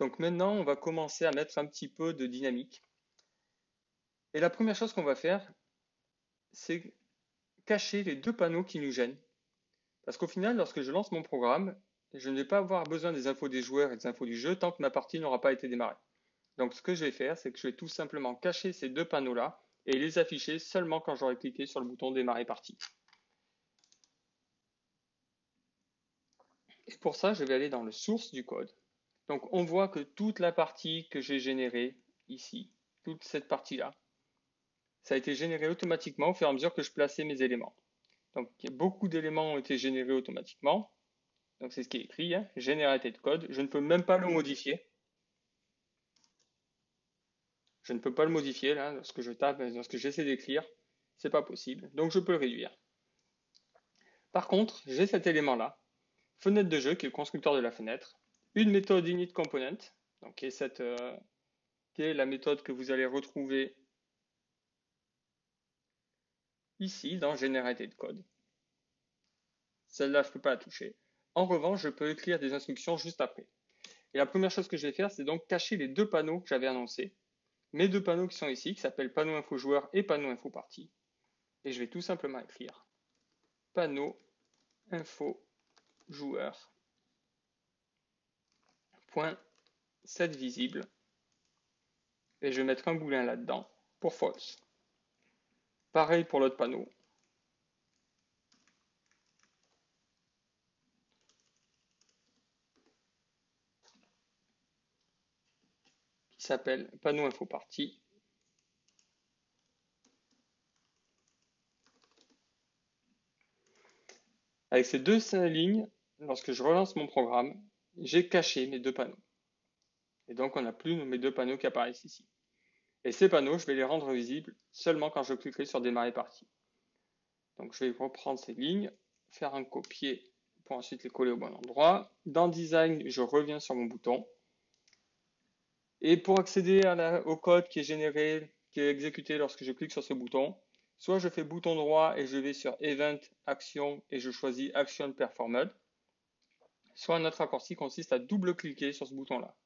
Donc maintenant, on va commencer à mettre un petit peu de dynamique. Et la première chose qu'on va faire, c'est cacher les deux panneaux qui nous gênent. Parce qu'au final, lorsque je lance mon programme, je ne vais pas avoir besoin des infos des joueurs et des infos du jeu tant que ma partie n'aura pas été démarrée. Donc ce que je vais faire, c'est que je vais tout simplement cacher ces deux panneaux-là et les afficher seulement quand j'aurai cliqué sur le bouton démarrer partie. Et pour ça, je vais aller dans le source du code. Donc on voit que toute la partie que j'ai générée ici, toute cette partie-là, ça a été généré automatiquement au fur et à mesure que je plaçais mes éléments. Donc beaucoup d'éléments ont été générés automatiquement. Donc c'est ce qui est écrit, hein, Generated code. Je ne peux même pas le modifier. Je ne peux pas le modifier là, lorsque je tape, lorsque j'essaie d'écrire, c'est pas possible. Donc je peux le réduire. Par contre, j'ai cet élément-là, fenêtre de jeu qui est le constructeur de la fenêtre, une méthode initComponent, donc qui est la méthode que vous allez retrouver ici dans Generated code. Celle-là, je ne peux pas la toucher. En revanche, je peux écrire des instructions juste après. Et la première chose que je vais faire, c'est donc cacher les deux panneaux que j'avais annoncés. Mes deux panneaux qui sont ici, qui s'appellent panneau info joueur et panneau info partie. Et je vais tout simplement écrire panneau info joueur point set visible. Et je vais mettre un boulin là-dedans pour false. Pareil pour l'autre panneau. Qui s'appelle panneau info partie. Avec ces deux lignes, lorsque je relance mon programme, j'ai caché mes deux panneaux. Et donc, on n'a plus mes deux panneaux qui apparaissent ici. Et ces panneaux, je vais les rendre visibles seulement quand je cliquerai sur démarrer partie. Donc, je vais reprendre ces lignes, faire un copier pour ensuite les coller au bon endroit. Dans Design, je reviens sur mon bouton. Et pour accéder au code qui est généré, qui est exécuté lorsque je clique sur ce bouton, soit je fais bouton droit et je vais sur Event, Action et je choisis Action Performed, soit un autre raccourci consiste à double-cliquer sur ce bouton-là.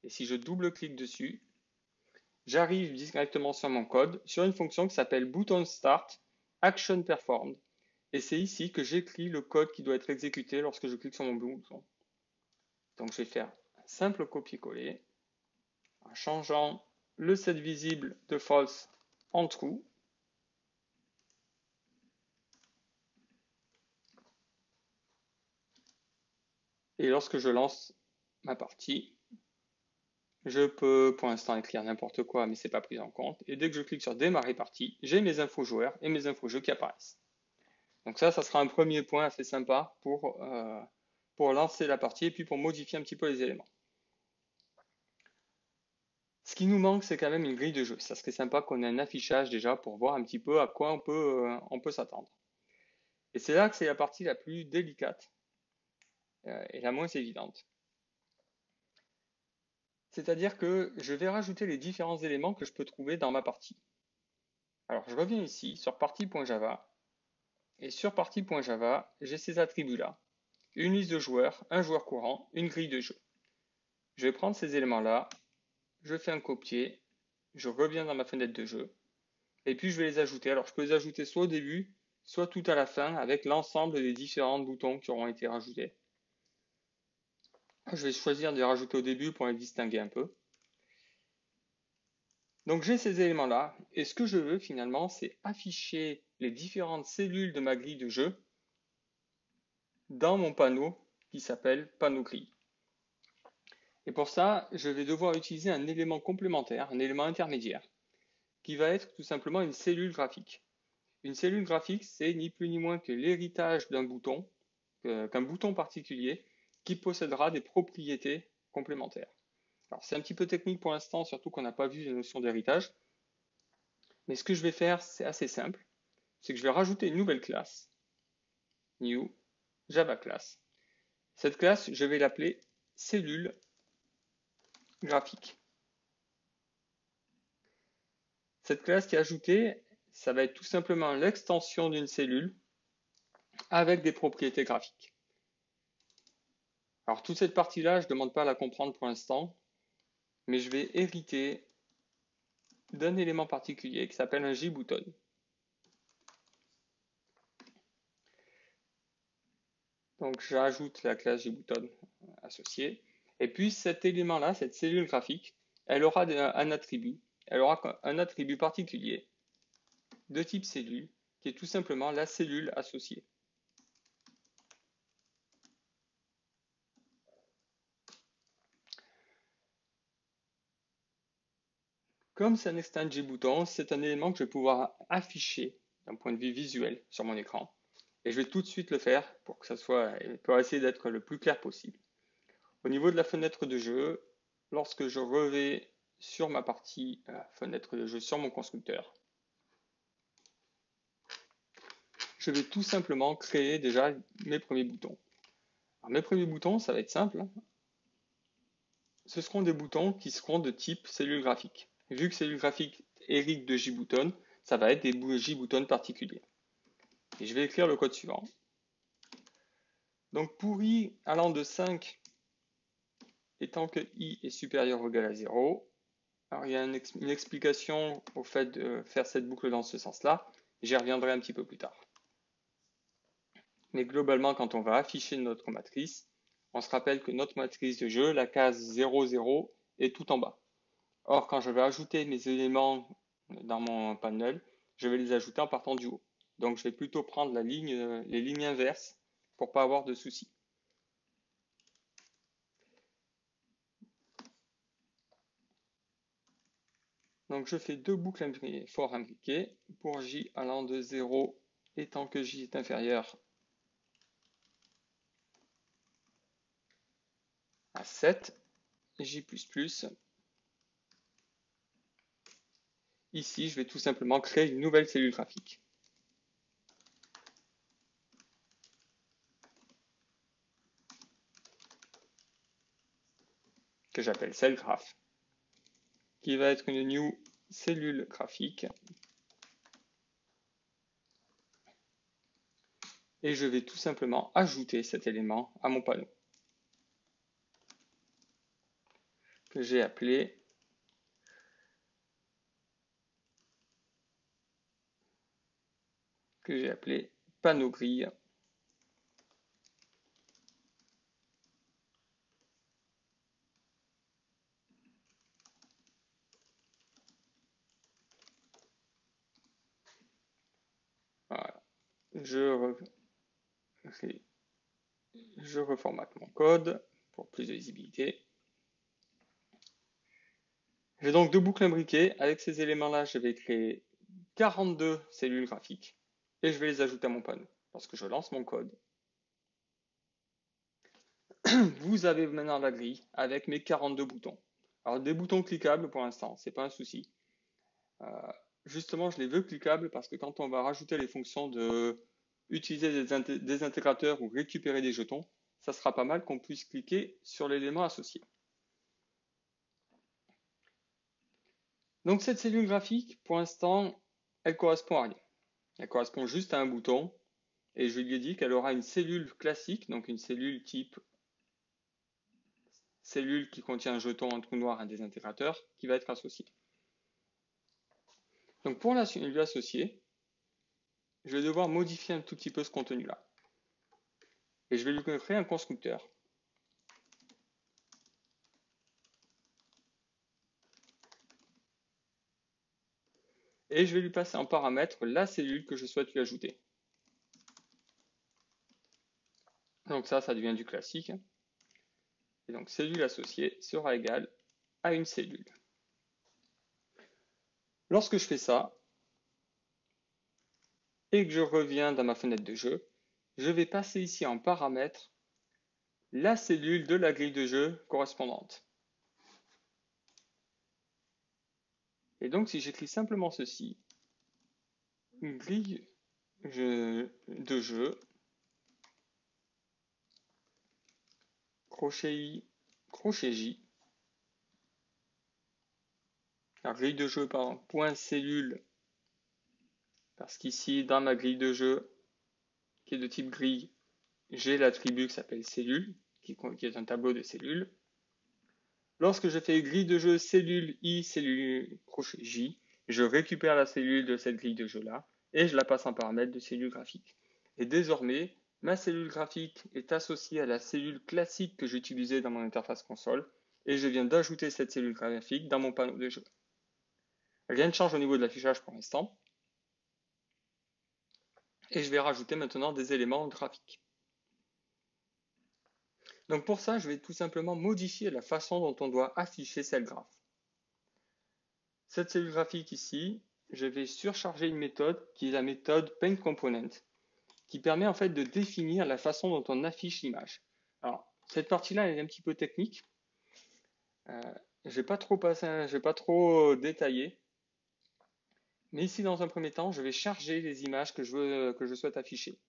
Et si je double-clique dessus, j'arrive directement sur mon code, sur une fonction qui s'appelle button start action performed. Et c'est ici que j'écris le code qui doit être exécuté lorsque je clique sur mon bouton. Donc je vais faire un simple copier-coller en changeant le set visible de false en true. Et lorsque je lance ma partie, je peux pour l'instant écrire n'importe quoi, mais c'est pas pris en compte. Et dès que je clique sur démarrer partie, j'ai mes infos joueurs et mes infos jeux qui apparaissent. Donc ça sera un premier point assez sympa pour lancer la partie et puis pour modifier un petit peu les éléments. Ce qui nous manque, c'est quand même une grille de jeu. Ça serait sympa qu'on ait un affichage déjà pour voir un petit peu à quoi on peut s'attendre. Et c'est là que c'est la partie la plus délicate et la moins évidente. C'est-à-dire que je vais rajouter les différents éléments que je peux trouver dans ma partie. Alors je reviens ici sur partie.java et sur partie.java, j'ai ces attributs-là. Une liste de joueurs, un joueur courant, une grille de jeu. Je vais prendre ces éléments-là, je fais un copier, je reviens dans ma fenêtre de jeu, et puis je vais les ajouter. Alors je peux les ajouter soit au début, soit tout à la fin, avec l'ensemble des différents boutons qui auront été rajoutés. Je vais choisir de les rajouter au début pour les distinguer un peu. Donc j'ai ces éléments-là, et ce que je veux finalement, c'est afficher les différentes cellules de ma grille de jeu dans mon panneau qui s'appelle panneau grille. Et pour ça, je vais devoir utiliser un élément complémentaire, un élément intermédiaire, qui va être tout simplement une cellule graphique. Une cellule graphique, c'est ni plus ni moins que l'héritage d'un bouton, qu'un bouton particulier, qui possédera des propriétés complémentaires. Alors c'est un petit peu technique pour l'instant, surtout qu'on n'a pas vu les notions d'héritage. Mais ce que je vais faire, c'est assez simple. C'est que je vais rajouter une nouvelle classe, new Java class. Cette classe, je vais l'appeler cellule graphique. Cette classe qui est ajoutée, ça va être tout simplement l'extension d'une cellule avec des propriétés graphiques. Alors toute cette partie-là, je ne demande pas à la comprendre pour l'instant. mais je vais hériter d'un élément particulier qui s'appelle un JButton. Donc j'ajoute la classe JButton associée. Et puis cet élément-là, cette cellule graphique, elle aura un attribut. Elle aura un attribut particulier de type cellule, qui est tout simplement la cellule associée. Comme c'est un extend JButton, c'est un élément que je vais pouvoir afficher d'un point de vue visuel sur mon écran. Et je vais tout de suite le faire pour essayer d'être le plus clair possible. Au niveau de la fenêtre de jeu, lorsque je revais sur ma partie fenêtre de jeu sur mon constructeur, je vais tout simplement créer déjà mes premiers boutons. Alors, mes premiers boutons, ça va être simple. Ce seront des boutons qui seront de type cellule graphique. Vu que cellule graphique hérite de JButton, ça va être des JButton particuliers. Et je vais écrire le code suivant. Donc pour i allant de 5 et tant que i est supérieur ou égal à 0, alors il y a une explication au fait de faire cette boucle dans ce sens-là. J'y reviendrai un petit peu plus tard. Mais globalement, quand on va afficher notre matrice, on se rappelle que notre matrice de jeu, la case 0, 0, est tout en bas. Or, quand je vais ajouter mes éléments dans mon panel, je vais les ajouter en partant du haut. Donc, je vais plutôt prendre les lignes inverses pour ne pas avoir de soucis. Donc, je fais deux boucles for imbriquées pour j allant de 0 et tant que j est inférieur à 7, j++. Ici, je vais tout simplement créer une nouvelle cellule graphique. Que j'appelle cellGraph, qui va être une new cellule graphique. Et je vais tout simplement ajouter cet élément à mon panneau, que j'ai appelé panneau grille. Voilà. Je reformate mon code pour plus de visibilité. J'ai donc deux boucles imbriquées. Avec ces éléments-là, je vais créer 42 cellules graphiques et je vais les ajouter à mon panneau. Lorsque je lance mon code, vous avez maintenant la grille avec mes 42 boutons. Alors des boutons cliquables pour l'instant, c'est pas un souci. Justement, je les veux cliquables parce que quand on va rajouter les fonctions de utiliser des intégrateurs ou récupérer des jetons, ça sera pas mal qu'on puisse cliquer sur l'élément associé. Donc cette cellule graphique, pour l'instant, elle correspond à rien. Elle correspond juste à un bouton et je lui ai dit qu'elle aura une cellule classique, donc une cellule type cellule qui contient un jeton, un trou noir, un désintégrateur, qui va être associé. Donc pour lui associer, je vais devoir modifier un tout petit peu ce contenu-là. Et je vais lui créer un constructeur. Et je vais lui passer en paramètre la cellule que je souhaite lui ajouter. Donc ça devient du classique. Et donc cellule associée sera égale à une cellule. Lorsque je fais ça, et que je reviens dans ma fenêtre de jeu, je vais passer ici en paramètre la cellule de la grille de jeu correspondante. Et donc si j'écris simplement ceci, une grille de jeu, crochet I, crochet J, la grille de jeu par point cellule, parce qu'ici dans ma grille de jeu, qui est de type grille, j'ai l'attribut qui s'appelle cellule, qui est un tableau de cellules. Lorsque je fais grille de jeu cellule I, cellule crochet J, je récupère la cellule de cette grille de jeu-là et je la passe en paramètre de cellule graphique. Et désormais, ma cellule graphique est associée à la cellule classique que j'utilisais dans mon interface console et je viens d'ajouter cette cellule graphique dans mon panneau de jeu. Rien ne change au niveau de l'affichage pour l'instant. Et je vais rajouter maintenant des éléments graphiques. Donc pour ça, je vais tout simplement modifier la façon dont on doit afficher cette graphe. Cette cellule graphique ici, je vais surcharger une méthode qui est la méthode paintComponent, qui permet en fait de définir la façon dont on affiche l'image. Alors, cette partie-là est un petit peu technique. Je vais pas trop détailler. Mais ici, dans un premier temps, je vais charger les images que je souhaite afficher.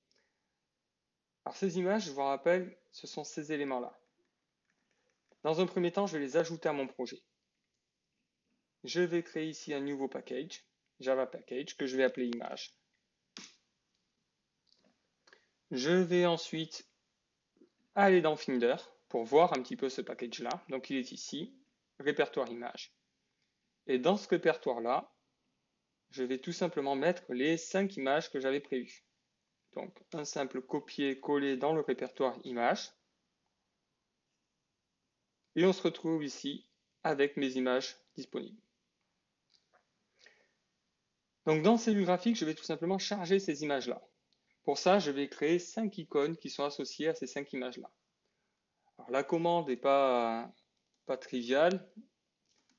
Alors, ces images, je vous rappelle, ce sont ces éléments-là. Dans un premier temps, je vais les ajouter à mon projet. Je vais créer ici un nouveau package, Java Package, que je vais appeler image. Je vais ensuite aller dans Finder pour voir un petit peu ce package-là. Donc, il est ici, répertoire image. Et dans ce répertoire-là, je vais tout simplement mettre les 5 images que j'avais prévues. Donc, un simple copier-coller dans le répertoire image. Et on se retrouve ici avec mes images disponibles. Donc, dans Cellule Graphique, je vais tout simplement charger ces images-là. Pour ça, je vais créer 5 icônes qui sont associées à ces 5 images-là. Alors, la commande n'est pas triviale,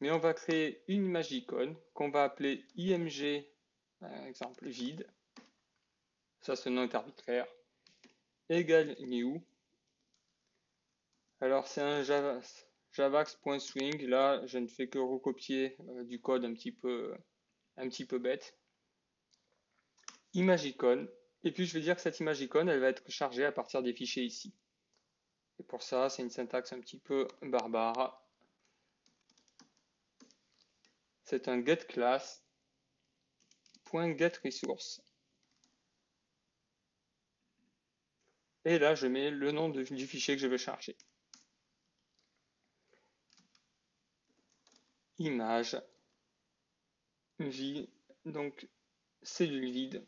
mais on va créer une image icône qu'on va appeler img, par exemple, vide. Ça, ce nom est arbitraire. Égale new. Alors, c'est un javax.swing. Là, je ne fais que recopier du code un petit peu bête. Image icône. Et puis, je vais dire que cette image icône, elle va être chargée à partir des fichiers ici. Et pour ça, c'est une syntaxe un petit peu barbare. C'est un getClass .getResource. Et là, je mets le nom du fichier que je veux charger. Image vide, donc cellule vide.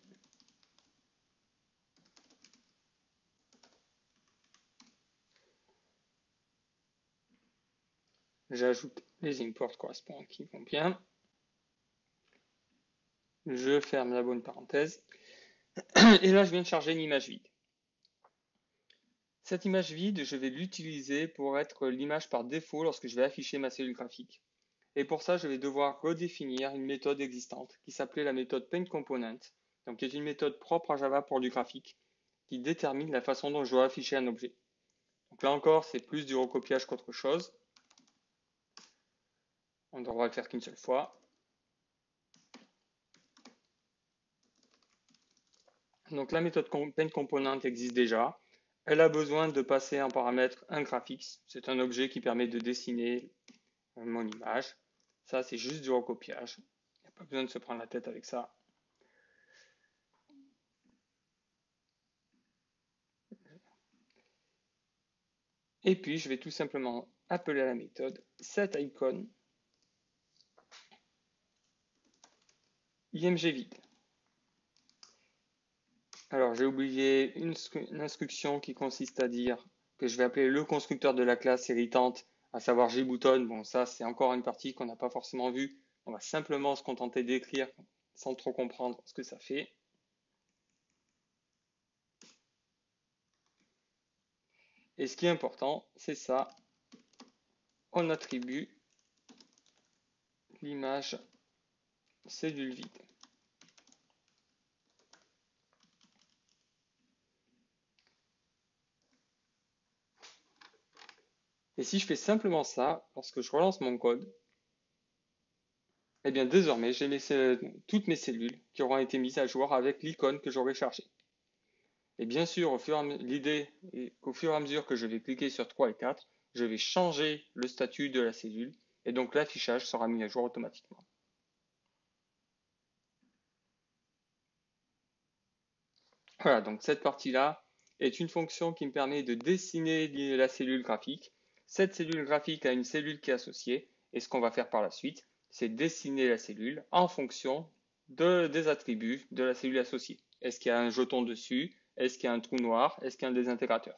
J'ajoute les imports correspondants qui vont bien. Je ferme la bonne parenthèse. Et là, je viens de charger une image vide. Cette image vide, je vais l'utiliser pour être l'image par défaut lorsque je vais afficher ma cellule graphique. Et pour ça, je vais devoir redéfinir une méthode existante qui s'appelait la méthode paintComponent, donc qui est une méthode propre à Java pour du graphique, qui détermine la façon dont je dois afficher un objet. Donc là encore, c'est plus du recopiage qu'autre chose. On ne devra le faire qu'une seule fois. Donc la méthode paintComponent existe déjà. Elle a besoin de passer en paramètre un graphics. C'est un objet qui permet de dessiner mon image. Ça, c'est juste du recopiage. Il n'y a pas besoin de se prendre la tête avec ça. Et puis, je vais tout simplement appeler à la méthode setIcon imgvide. Alors, j'ai oublié une instruction qui consiste à dire que je vais appeler le constructeur de la classe héritante, à savoir jbutton. Bon, ça, c'est encore une partie qu'on n'a pas forcément vue. On va simplement se contenter d'écrire sans trop comprendre ce que ça fait. Et ce qui est important, c'est ça. On attribue l'image cellule vide. Et si je fais simplement ça, lorsque je relance mon code, eh bien désormais, j'ai toutes mes cellules qui auront été mises à jour avec l'icône que j'aurai chargée. Et bien sûr, l'idée est qu'au fur et à mesure que je vais cliquer sur 3 et 4, je vais changer le statut de la cellule et donc l'affichage sera mis à jour automatiquement. Voilà, donc cette partie-là est une fonction qui me permet de dessiner la cellule graphique cette cellule graphique à une cellule qui est associée. Et ce qu'on va faire par la suite, c'est dessiner la cellule en fonction des attributs de la cellule associée. Est-ce qu'il y a un jeton dessus? Est-ce qu'il y a un trou noir? Est-ce qu'il y a un désintégrateur?